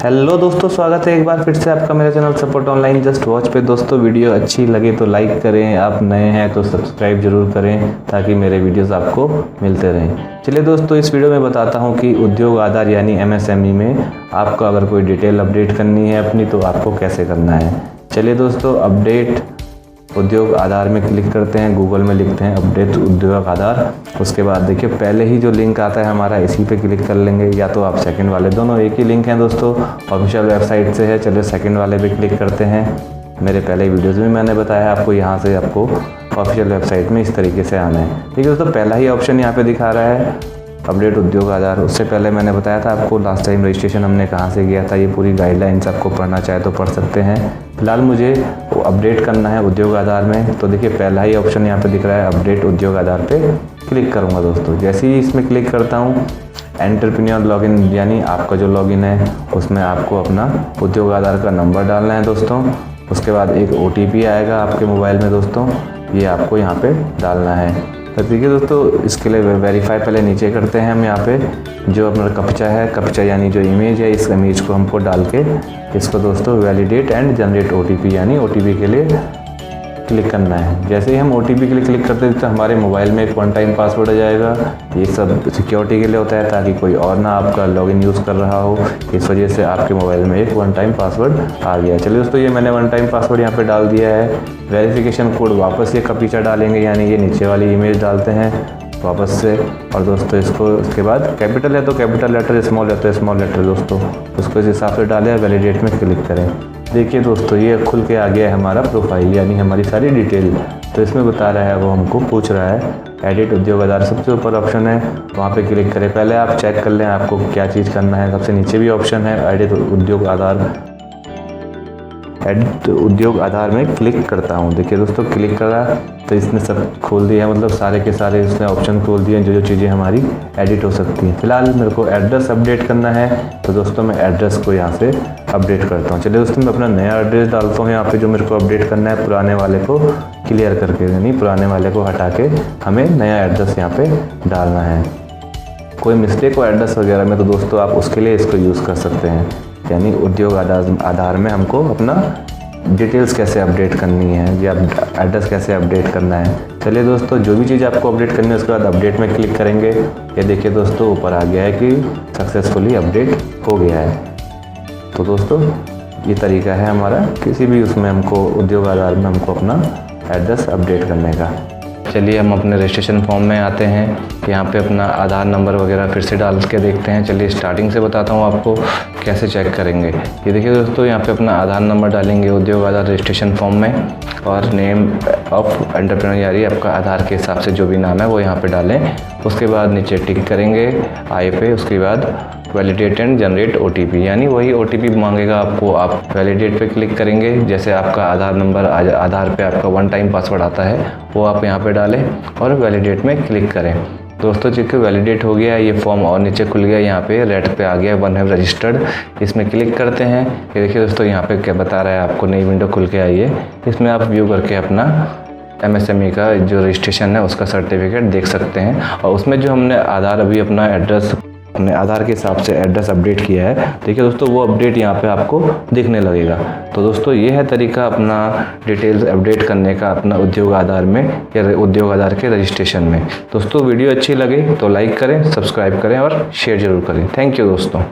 Hello दोस्तों, स्वागत है एक बार फिर से आपका मेरे channel support online just watch पे। दोस्तों वीडियो अच्छी लगे तो लाइक करें, आप नए हैं तो सब्सक्राइब जरूर करें ताकि मेरे वीडियोस आपको मिलते रहें। चलिए दोस्तों, इस वीडियो में बताता हूं कि उद्योग आधार यानी MSME में आपको अगर कोई डिटेल अपडेट करनी है अपनी तो आपको कैसे करना है। चलिए दोस्तों, अपडेट उद्योग आधार में क्लिक करते हैं, गूगल में लिखते हैं अपडेट उद्योग आधार। उसके बाद देखिए पहले ही जो लिंक आता है हमारा, इसी पे क्लिक कर लेंगे, या तो आप सेकंड वाले, दोनों एक ही लिंक हैं दोस्तों, ऑफिशियल वेबसाइट से है। चलिए सेकंड वाले पे क्लिक करते हैं। मेरे पहले वीडियोज़ में मैंने बताया आपको, यहाँ से आपको ऑफिशियल वेबसाइट में इस तरीके से आना है। ठीक है दोस्तों, पहला ही ऑप्शन यहाँ पे दिखा रहा है अपडेट उद्योग आधार। उससे पहले मैंने बताया था आपको लास्ट टाइम रजिस्ट्रेशन हमने कहाँ से किया था, ये पूरी गाइडलाइंस आपको पढ़ना चाहे तो पढ़ सकते हैं। फिलहाल मुझे अपडेट करना है उद्योग आधार में, तो देखिए पहला ही ऑप्शन यहाँ पे दिख रहा है अपडेट उद्योग आधार पे क्लिक करूँगा दोस्तों। जैसे ही इसमें क्लिक करता हूँ, एंटरप्रेन्योर लॉगिन यानी आपका जो लॉगिन है उसमें आपको अपना उद्योग आधार का नंबर डालना है दोस्तों। उसके बाद एक OTP आएगा आपके मोबाइल में दोस्तों, ये आपको यहाँ पे डालना है। तो देखिए दोस्तों, इसके लिए वेरीफाई पहले नीचे करते हैं हम। यहाँ पे जो अपना कप्चा है, कप्चा यानी जो इमेज है, इस इमेज को हमको डाल के इसको दोस्तों वैलिडेट एंड जनरेट OTP यानी OTP के लिए क्लिक करना है। जैसे ही हम OTP के लिए क्लिक करते हैं तो हमारे मोबाइल में एक वन टाइम पासवर्ड आ जाएगा। ये सब सिक्योरिटी के लिए होता है ताकि कोई और ना आपका लॉगिन यूज़ कर रहा हो, इस वजह से आपके मोबाइल में एक वन टाइम पासवर्ड आ गया। चलिए दोस्तों, ये मैंने वन टाइम पासवर्ड यहाँ पे डाल दिया है। वेरिफिकेशन कोड वापस ये कपीचा डालेंगे, यानी ये नीचे वाली इमेज डालते हैं वापस से। और दोस्तों इसको उसके बाद कैपिटल है तो कैपिटल लेटर, स्मॉल है तो स्मॉल लेटर दोस्तों, उसको इस हिसाब से डालें, वैलिडेट में क्लिक करें। देखिए दोस्तों, ये खुल के आ गया है हमारा प्रोफाइल यानी हमारी सारी डिटेल। तो इसमें बता रहा है, वो हमको पूछ रहा है एडिट उद्योग आधार, सबसे ऊपर ऑप्शन है वहाँ पे क्लिक करें। पहले आप चेक कर लें आपको क्या चीज़ करना है। सबसे नीचे भी ऑप्शन है एडिट उद्योग आधार, एडिट उद्योग आधार में क्लिक करता हूँ। देखिए दोस्तों, क्लिक करा तो इसने सब खोल दिया है, मतलब सारे के सारे इसने ऑप्शन खोल दिए हैं जो चीज़ें हमारी एडिट हो सकती हैं। फिलहाल मेरे को एड्रेस अपडेट करना है, तो दोस्तों मैं एड्रेस को यहाँ से अपडेट करता हूँ। चलिए दोस्तों, मैं अपना नया एड्रेस डालता हूँ यहाँ पे जो मेरे को अपडेट करना है, पुराने वाले को क्लियर करके, यानी पुराने वाले को हटा के हमें नया एड्रेस यहाँ पे डालना है। कोई मिस्टेक हो एड्रेस वगैरह में तो दोस्तों आप उसके लिए इसको यूज़ कर सकते हैं, यानी उद्योग आधार में हमको अपना डिटेल्स कैसे अपडेट करनी है या एड्रेस कैसे अपडेट करना है। चलिए दोस्तों, जो भी चीज़ आपको अपडेट करनी है उसके बाद अपडेट में क्लिक करेंगे। ये देखिए दोस्तों, ऊपर आ गया है कि सक्सेसफुली अपडेट हो गया है। तो दोस्तों ये तरीका है हमारा किसी भी उसमें हमको उद्योग आधार में हमको अपना एड्रेस अपडेट करने का। चलिए हम अपने रजिस्ट्रेशन फॉर्म में आते हैं, यहाँ पे अपना आधार नंबर वगैरह फिर से डाल के देखते हैं। चलिए स्टार्टिंग से बताता हूँ आपको कैसे चेक करेंगे। ये देखिए दोस्तों, यहाँ पे अपना आधार नंबर डालेंगे उद्योग आधार रजिस्ट्रेशन फॉर्म में, और नेम ऑफ एंटरप्रेन्योर यानी आपका आधार के हिसाब से जो भी नाम है वो यहाँ पे डालें। उसके बाद नीचे टिक करेंगे आई पे, उसके बाद वैलिडेट एंड जनरेट OTP यानी वही OTP मांगेगा आपको, आप वैलिडेट पे क्लिक करेंगे। जैसे आपका आधार नंबर आधार पे आपका वन टाइम पासवर्ड आता है वो आप यहाँ पे डालें और वैलिडेट में क्लिक करें। दोस्तों चूँकि वैलिडेट हो गया ये फॉर्म और नीचे खुल गया, यहाँ पे रेड पे आ गया वन हैव रजिस्टर्ड, इसमें क्लिक करते हैं। ये देखिए दोस्तों, यहाँ पे क्या बता रहा है, आपको नई विंडो खुल के आई है, इसमें आप व्यू करके अपना MSME का जो रजिस्ट्रेशन है उसका सर्टिफिकेट देख सकते हैं। और उसमें जो हमने आधार अभी अपना एड्रेस अपने आधार के हिसाब से एड्रेस अपडेट किया है, देखिए दोस्तों वो अपडेट यहाँ पे आपको दिखने लगेगा। तो दोस्तों ये है तरीका अपना डिटेल्स अपडेट करने का अपना उद्योग आधार में या उद्योग आधार के रजिस्ट्रेशन में। दोस्तों वीडियो अच्छी लगे तो लाइक करें, सब्सक्राइब करें और शेयर ज़रूर करें। थैंक यू दोस्तों।